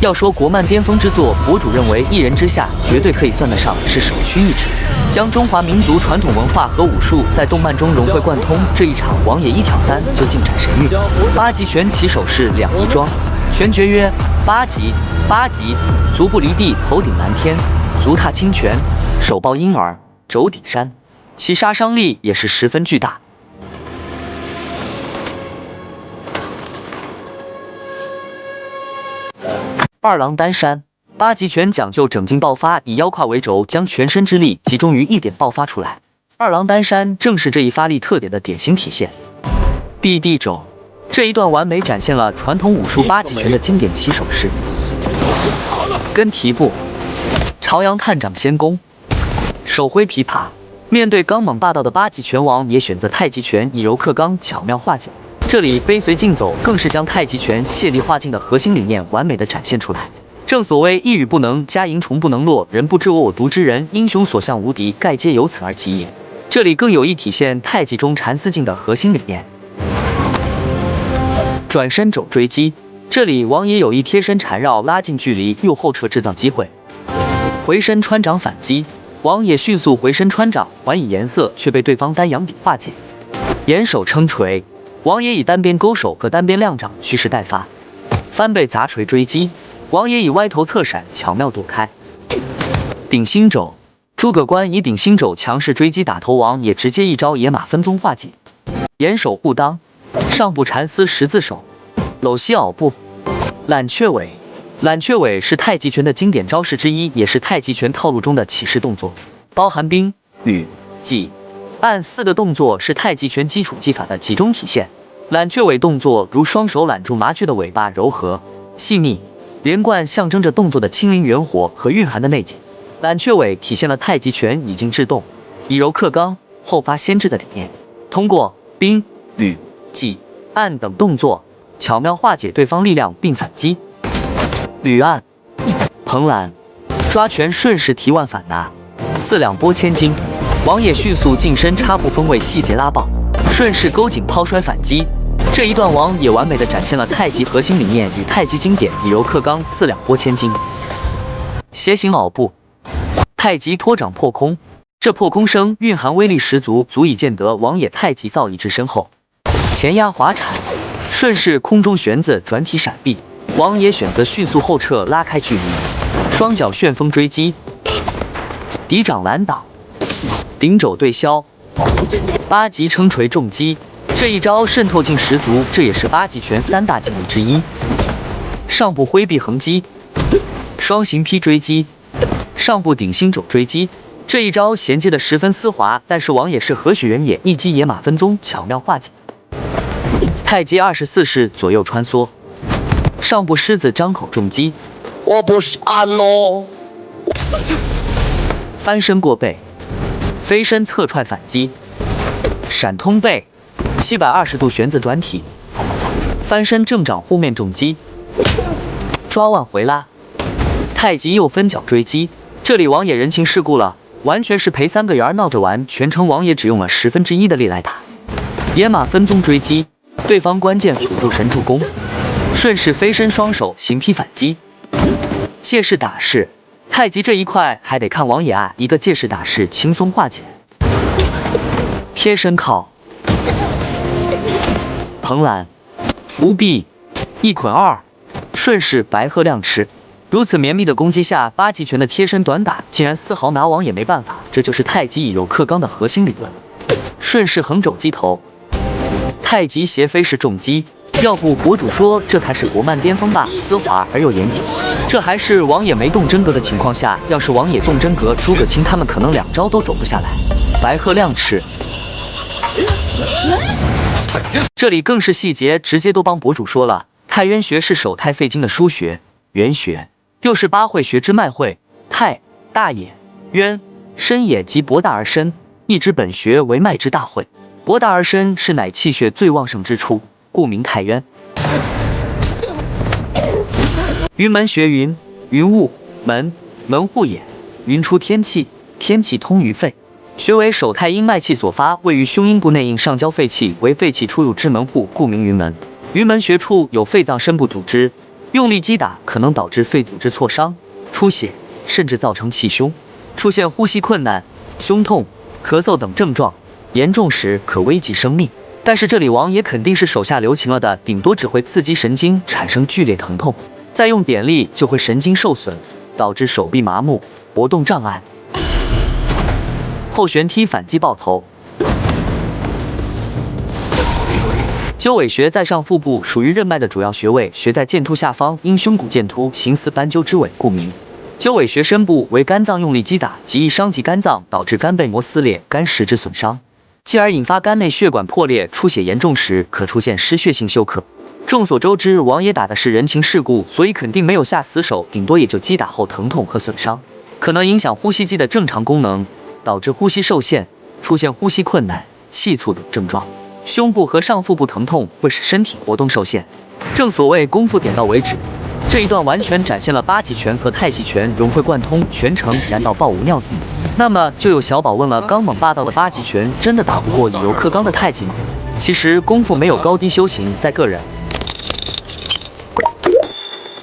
要说国漫巅峰之作，博主认为一人之下绝对可以算得上是首屈一指，将中华民族传统文化和武术在动漫中融会贯通。这一场王爷一挑三就尽展神韵，八极拳起手式两仪装，拳诀曰八极，八极，足不离地，头顶蓝天，足踏清泉，手抱婴儿，肘顶山，其杀伤力也是十分巨大。二郎单山，八极拳讲究整劲爆发，以腰胯为轴，将全身之力集中于一点爆发出来。二郎单山正是这一发力特点的典型体现。臂地肘，这一段完美展现了传统武术八极拳的经典起手式。跟蹄步，朝阳探掌先攻，手挥琵琶。面对刚猛霸道的八极拳王，也选择太极拳以柔克刚，巧妙化解。这里背随竞走更是将太极拳卸力化劲的核心理念完美的展现出来。正所谓一语不能加蝇虫不能落，人不知我独知人，英雄所向无敌，盖皆由此而起也。这里更有意体现太极中缠丝劲的核心理念。转身肘追击，这里王爷有意贴身缠绕，拉近距离，右后撤制造机会。回身穿掌反击，王爷迅速回身穿掌，还以颜色，却被对方单阳顶化解。掩手撑锤，王爷以单边勾手和单边亮掌蓄势待发。翻背砸锤追击，王爷以歪头侧闪巧妙躲开。顶心肘，诸葛关以顶心肘强势追击打头，王爷直接一招野马分鬃化解。掩手护裆，上步缠丝十字手，搂膝袄步。揽雀尾，揽雀尾是太极拳的经典招式之一，也是太极拳套路中的起势动作，包含兵、羽、技、按四个动作，是太极拳基础技法的集中体现。揽雀尾动作如双手揽住麻雀的尾巴，柔和细腻连贯，象征着动作的轻灵圆活和蕴含的内紧。揽雀尾体现了太极拳以静制动，以柔克刚，后发先至的理念，通过兵、羽、技、按等动作巧妙化解对方力量并反击。履按、蓬揽，抓拳顺势提腕反拿，四两拨千斤。王爷迅速近身插步风位细节拉爆，顺势勾颈抛摔反击。这一段王也完美的展现了太极核心理念与太极经典以柔克刚，四两拨千斤。斜行袄步，太极托掌破空，这破空声蕴含威力十足，足以见得王爷太极造诣之深厚。前压滑铲，顺势空中旋子转体闪避，王爷选择迅速后撤拉开距离。双脚旋风追击，抵掌拦挡，顶肘对削，八极撑锤重击，这一招渗透性十足，这也是八极拳三大劲力之一。上步挥臂横击，双形劈追击，上步顶心肘追击，这一招衔接的十分丝滑，但是王爷是何许人也，一击野马分鬃巧妙化解。太极24式左右穿梭，上步狮子张口重击，我不是按哦，翻身过背，飞身侧踹反击，闪通背，720度旋子转体，翻身正掌护面重击，抓腕回拉，太极右分脚追击。这里王爷人情世故了，完全是陪三个圆闹着玩，全程王爷只用了1/10的力来打。野马分鬃追击，对方关键辅助神助攻，顺势飞身双手行劈反击。借势打势，太极这一块还得看王爷啊，一个借势打势轻松化解。贴身靠，蓬揽，伏臂，一捆二，顺势白鹤亮翅。如此绵密的攻击下，八极拳的贴身短打竟然丝毫拿王爷没办法，这就是太极以柔克刚的核心理论。顺势横肘击头，太极斜飞式重击，要不博主说这才是国漫巅峰吧，丝滑而又严谨。这还是王爷没动真格的情况下，要是王爷动真格，诸葛青他们可能2招都走不下来。白鹤亮翅，这里更是细节直接都帮博主说了。太渊穴是手太肺经的腧穴，原穴又是八会穴之脉会，太、大也、渊、深也即博大而深，一之本穴为脉之大会。博大而深是乃气血最旺盛之处，故名太渊。云门穴云，云雾，门，门户也。云出天气，天气通于肺。穴为手太阴脉气所发，位于胸阴部内应上焦肺气，为肺气出入之门户，故名云门。云门穴处有肺脏深部组织，用力击打可能导致肺组织挫伤、出血，甚至造成气胸，出现呼吸困难、胸痛、咳嗽等症状，严重时可危及生命。但是这里王爷肯定是手下留情了的，顶多只会刺激神经产生剧烈疼痛，再用点力就会神经受损，导致手臂麻木、搏动障碍。后旋踢反击爆头。鸠尾穴在上腹部，属于任脉的主要穴位，穴在剑突下方，因胸骨剑突，形似斑鸠之尾，故名。鸠尾穴深部为肝脏用力击打，极易伤及肝脏，导致肝背膜撕裂、肝实质损伤，继而引发肝内血管破裂，出血严重时可出现失血性休克。众所周知，王爷打的是人情世故，所以肯定没有下死手，顶多也就击打后疼痛和损伤，可能影响呼吸机的正常功能，导致呼吸受限，出现呼吸困难、气促等症状。胸部和上腹部疼痛会使身体活动受限，正所谓功夫点到为止。这一段完全展现了八极拳和太极拳融会贯通，全程燃到爆无尿点。那么就有小宝问了，刚猛霸道的八极拳真的打不过以柔克刚的太极吗？其实功夫没有高低修行，在个人。